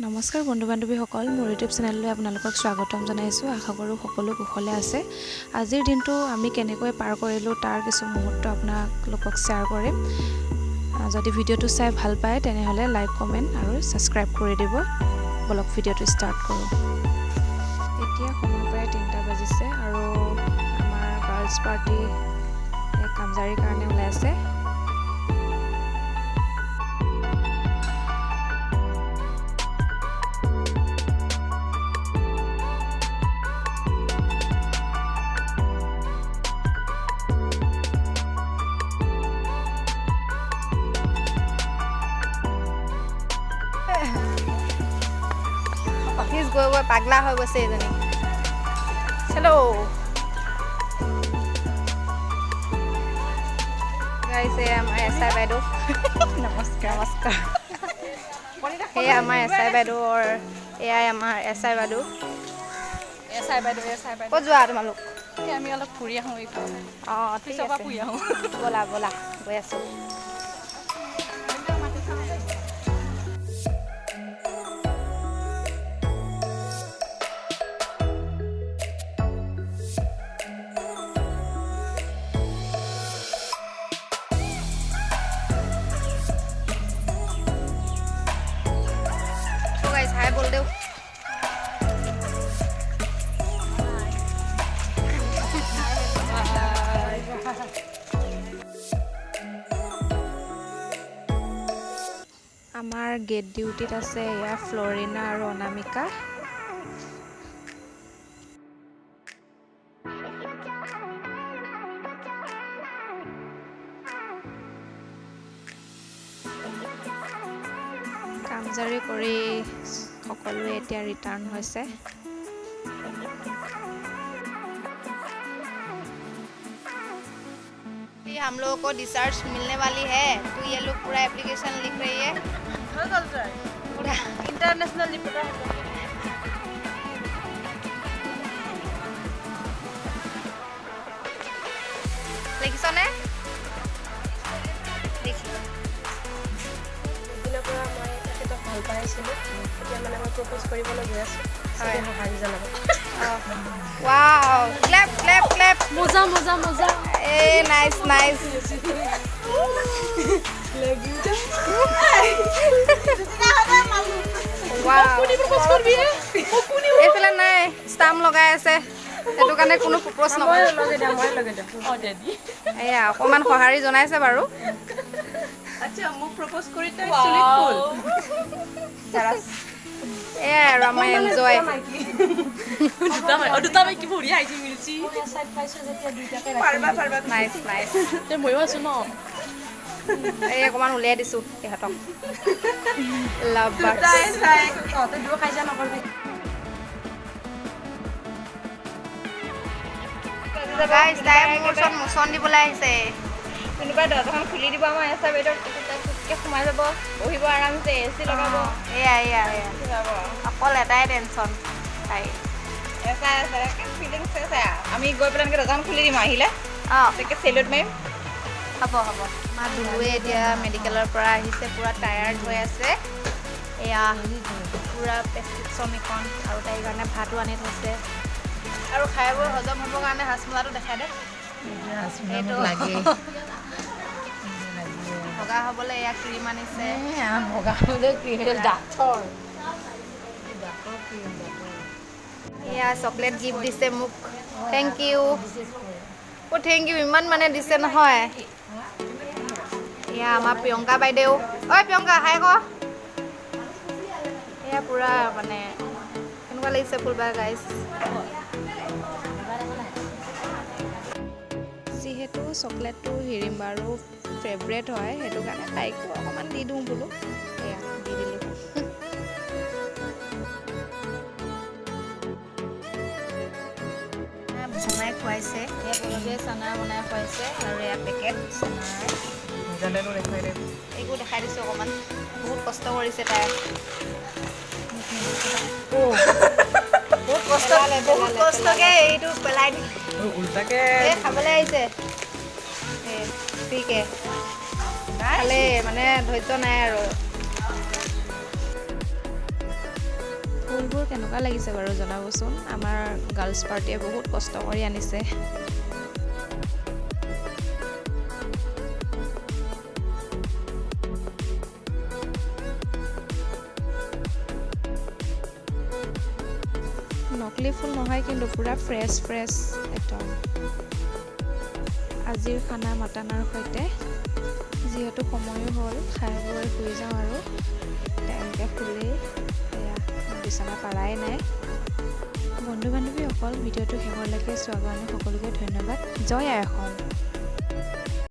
নমস্কাৰ বন্ধু বান্ধৱীসকল মোৰ ইউটিউব চেনেললৈ আপোনালোকক স্বাগতম জনাইছোঁ। আশা কৰোঁ সকলো কুশলে আছে। আজিৰ দিনটো আমি কেনেকৈ পাৰ কৰিলোঁ তাৰ কিছু মুহূৰ্ত আপোনালোকক শ্বেয়াৰ কৰিম। যদি ভিডিঅ'টো চাই ভাল পায় তেনেহ'লে লাইক কমেণ্ট আৰু ছাবস্ক্ৰাইব কৰি দিব। বলক ভিডিঅ'টো ষ্টাৰ্ট কৰোঁ। এতিয়া সময় প্ৰায় 3টা বাজিছে আৰু আমাৰ গাৰ্লছ পাৰ্টি কামজাৰীৰ কাৰণে ওলাই আছে। অফিস গৈ গৈ পাগলা হৈ গৈছে এজনী। হেল্ল' গাইছ, এয়া আমাৰ এছআই বাইদেউ। নমস্কাৰ নমস্কাৰ। এয়া আমাৰ এছআই বাইদেউ আৰু এয়াই আমাৰ এছআই বাইদেউ। এছআই বাইদেউ ক'ত যোৱা তোমালোক? আমি অলপ ফুৰি আহোঁ এইফালে। অঁ ঠিক পিছৰ পৰা আছে, ফুৰি আহোঁ। ব'লা ব'লা গৈ আছোঁ। হাই বল দেও। আমাৰ গেট ডিউটিত আছে এয়া ফ্লৰিনা আৰু অনামিকা। কামজাৰী কৰি সকলোৱে এতিয়া ৰিটাৰ্ণ হৈছে। हम लोगों को डिस्चार्ज मिलने वाली है, तो ये लोग पूरा एप्लीकेशन लिख रही है। पूरा इंटरनेशनल रिपोर्टर লিখিছনে? দিনৰ পৰা মই তেখেতক ভাল পাই আছিলোঁ। এতিয়া মানে মই প্ৰপ'জ কৰিবলৈ গৈ আছোঁ। হয়। সঁহাৰি জনাব। ৱাও, ক্লেপ ক্লেপ ক্লেপ। মজা মজা মজা। A nice nice. এইফালে নাই, ষ্টাম্প লগাই আছে, সেইটো কাৰণে কোনো প্ৰপ'জ নকৰে। এয়া অকণমান সঁহাৰি জনাইছে বাৰু। আচ্ছা, মোক প্ৰপ'জ কৰি তাই এয়াই আৰু আমাৰ এনজয়। দুটা মাইকী ভৰি আহিছে মিলছি। Nice nice. ময়ো আছোঁ ন। এই অকণমান উলিয়াই দিছোঁ ইহঁতক। লাভ বাৰ্ডছ। গাইছ, তাই মোৰ ওচৰত মোচন দিবলৈ আহিছে। কোনোবাই দৰ্জাখন খুলি দিব, আমাৰ এছআই বাইদেউ সোমাই যাব, বহিব আৰামছে, এচি লগাব। এয়া এয়া এয়া অকল এটাই টেনশ্যন তাই। ফিলিংছ আছে। আমি গৈ পেলাই এনেকৈ দৰ্জাখন খুলি দিম, আহিলে অঁ তাকে চেলুট মাৰিম। হ'ব হ'ব। আমাৰ দুলুৱে এতিয়া মেডিকেলৰ পৰা আহিছে, পূৰা টায়াৰ্ড হৈ আছে। এয়া পূৰা প্ৰেছক্ৰিপশ্যন এখন আৰু তাইৰ কাৰণে ভাতো আনি থৈছে আৰু খাই বৈ হজম হ'বৰ কাৰণে হাজমোলাটো দেখাই দে। সেইটো বগা হ'বলৈ এয়া ক্ৰীম আনিছে। এয়া চকলেট গিফ্ট দিছে মোক, থেংক ইউ। অ' থেংক ইউ, ইমান মানে দিছে নহয়। এয়া আমাৰ প্ৰিয়ংকা বাইদেউ। ঐ প্ৰিয়ংকা হাই ক। এয়া পূৰা মানে কেনেকুৱা লাগিছে ফুলবাৰ গাইছ। যিহেতু চকলেটটো হিৰিম্বাৰো ফেভৰেট হয়, সেইটো কাৰণে তাইকো অকণমান দি দিওঁ বোলো। এয়া দি দিলোঁ। বনাই খুৱাইছে, একেলগে চানা বনাই খুৱাইছে আৰু এয়া পেকেট চানাৰ এইবোৰ দেখাই দিছোঁ অকণমান। বহুত কষ্ট কৰিছে তাই। বহুত কষ্টকে এইটো পেলাই দিলে। এই খাবলৈ আহিছে ফ্ৰীকে। খালে মানে ধৈৰ্য নাই আৰু। ফুলবোৰ কেনেকুৱা লাগিছে বাৰু জনাবচোন। আমাৰ গাৰ্লছ পাৰ্টিয়ে বহুত কষ্ট কৰি আনিছে। নকলি ফুল নহয় কিন্তু পূৰা ফ্ৰেছ একদম। আজিৰ খানা মাটানৰ সৈতে, যিহেতু সময়ো হ'ল খাই বৈ শুই যাওঁ আৰু তেওঁলোকে শুলেই, এয়া বিচনা পাৰাই নাই। বন্ধু বান্ধৱীসকল, ভিডিঅ'টো শেষলৈকে চোৱাৰ কাৰণে সকলোকে ধন্যবাদ। জয় আই অসম।